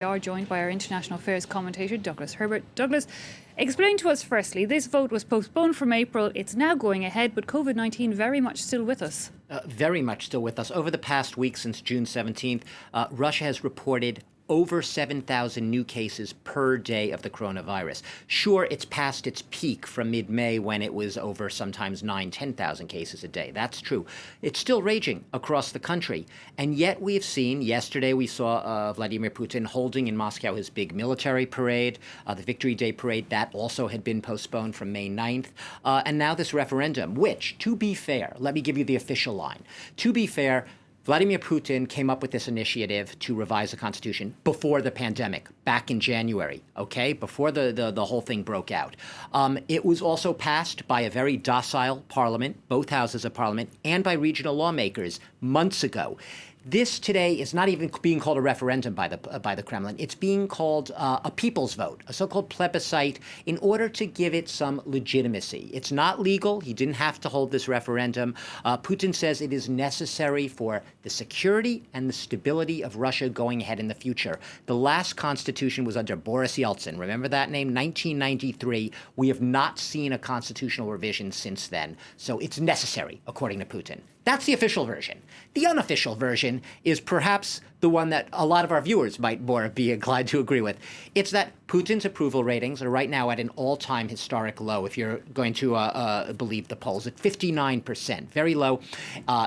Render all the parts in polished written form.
We are joined by our international affairs commentator, Douglas Herbert. Douglas, explain to us firstly, this vote was postponed from April. It's now going ahead, but COVID-19 very much still with us. Very much still with us. Over the past week since June 17th, Russia has reported over 7,000 new cases per day of the coronavirus. Sure, it's past its peak from mid-May when it was over sometimes 10,000 cases a day. That's true. It's still raging across the country. And yet we have seen, yesterday we saw Vladimir Putin holding in Moscow his big military parade, the Victory Day parade. That also had been postponed from May 9th. And now this referendum, which, to be fair, let me give you the official line. To be fair, Vladimir Putin came up with this initiative to revise the Constitution before the pandemic, back in January, okay, before the whole thing broke out. It was also passed by a very docile parliament, both houses of parliament, and by regional lawmakers months ago. This today is not even being called a referendum by the Kremlin. It's being called a people's vote, a so-called plebiscite, in order to give it some legitimacy. It's not legal. He didn't have to hold this referendum. Putin says it is necessary for the security and the stability of Russia going ahead in the future. The last constitution was under Boris Yeltsin. Remember that name? 1993. We have not seen a constitutional revision since then. So it's necessary, according to Putin. That's the official version. The unofficial version is perhaps the one that a lot of our viewers might more be inclined to agree with. It's that Putin's approval ratings are right now at an all-time historic low, if you're going to believe the polls, at 59%, very low.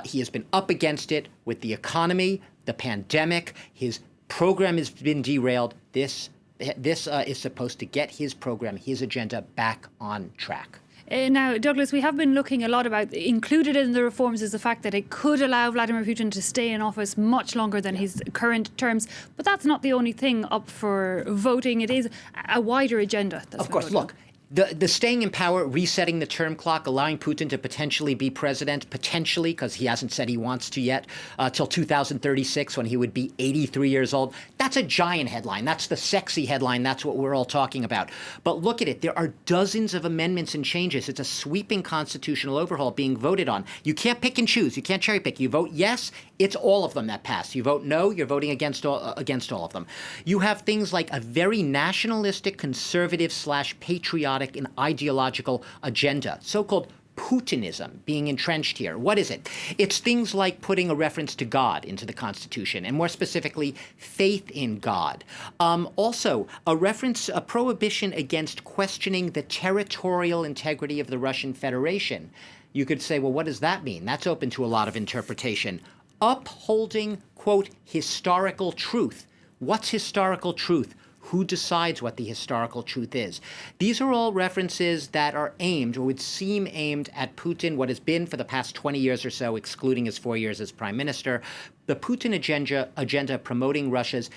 He has been up against it with the economy, the pandemic. His program has been derailed. This is supposed to get his program, his agenda, back on track. Now, Douglas, we have been looking a lot about, included in the reforms is the fact that it could allow Vladimir Putin to stay in office much longer than his current terms. But that's not the only thing up for voting. It is a wider agenda. Of course, look. The staying in power, resetting the term clock, allowing Putin to potentially be president, potentially, because he hasn't said he wants to yet, till 2036 when he would be 83 years old. That's a giant headline. That's the sexy headline. That's what we're all talking about. But look at it. There are dozens of amendments and changes. It's a sweeping constitutional overhaul being voted on. You can't pick and choose. You can't cherry pick. You vote yes, it's all of them that pass. You vote no, you're voting against all of them. You have things like a very nationalistic, conservative / patriotic and ideological agenda, so-called Putinism being entrenched here. What is it? It's things like putting a reference to God into the Constitution, and more specifically, faith in God. Also, a prohibition against questioning the territorial integrity of the Russian Federation. You could say, well, what does that mean? That's open to a lot of interpretation. Upholding, quote, historical truth. What's historical truth? Who decides what the historical truth is? These are all references that are aimed, or would seem aimed, at Putin, what has been for the past 20 years or so, excluding his 4 years as prime minister. The Putin agenda promoting Russia's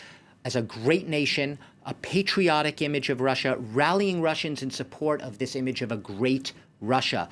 as a great nation, a patriotic image of Russia, rallying Russians in support of this image of a great Russia.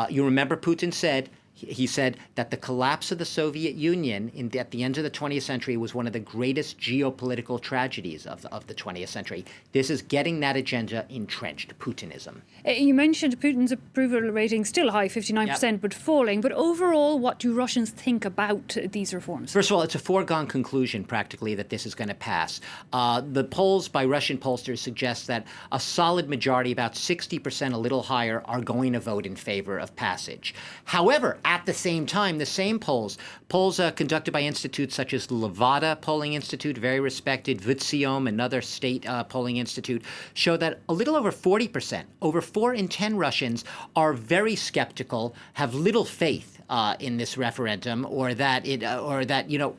You remember Putin said, he said that the collapse of the Soviet Union at the end of the 20th century was one of the greatest geopolitical tragedies of the 20th century. This is getting that agenda entrenched, Putinism. You mentioned Putin's approval rating still high, 59%, yep, but falling. But overall, what do Russians think about these reforms? First of all, it's a foregone conclusion, practically, that this is going to pass. The polls by Russian pollsters suggest that a solid majority, about 60%, a little higher, are going to vote in favor of passage. However, at the same time, the same polls conducted by institutes such as the Levada Polling Institute, very respected, Vizsiom, another state polling institute, show that a little over 40%, over 4 in 10 Russians, are very skeptical, have little faith in this referendum, or that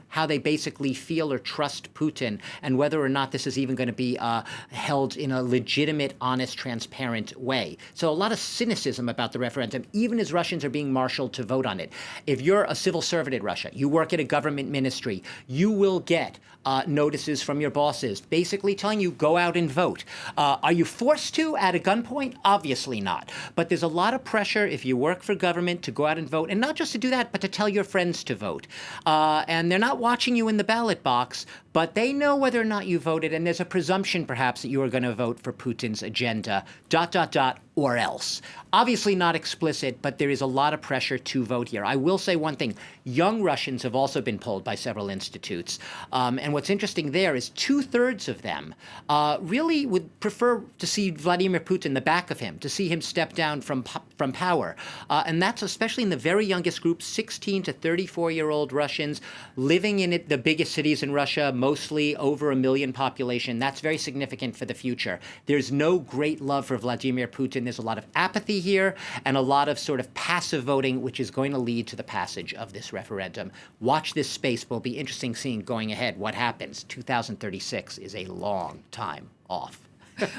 how they basically feel or trust Putin, and whether or not this is even going to be held in a legitimate, honest, transparent way. So a lot of cynicism about the referendum, even as Russians are being marshaled to vote on it. If you're a civil servant in Russia, you work at a government ministry, you will get notices from your bosses basically telling you, go out and vote. Are you forced to at a gunpoint? Obviously not. But there's a lot of pressure if you work for government to go out and vote, and not just to do that, but to tell your friends to vote. And they're not watching you in the ballot box, but they know whether or not you voted, and there's a presumption perhaps that you are going to vote for Putin's agenda, ... or else. Obviously not explicit, but there is a lot of pressure to vote here. I will say one thing. Young Russians have also been polled by several institutes. And what's interesting there is 2/3 of them really would prefer to see Vladimir Putin, the back of him, to see him step down from power. And that's especially in the very youngest group, 16 to 34-year-old Russians living in the biggest cities in Russia, mostly over 1 million population. That's very significant for the future. There's no great love for Vladimir Putin. There's a lot of apathy here and a lot of sort of passive voting, which is going to lead to the passage of this referendum. Watch this space. Will be interesting seeing going ahead what happens. 2036 is a long time off.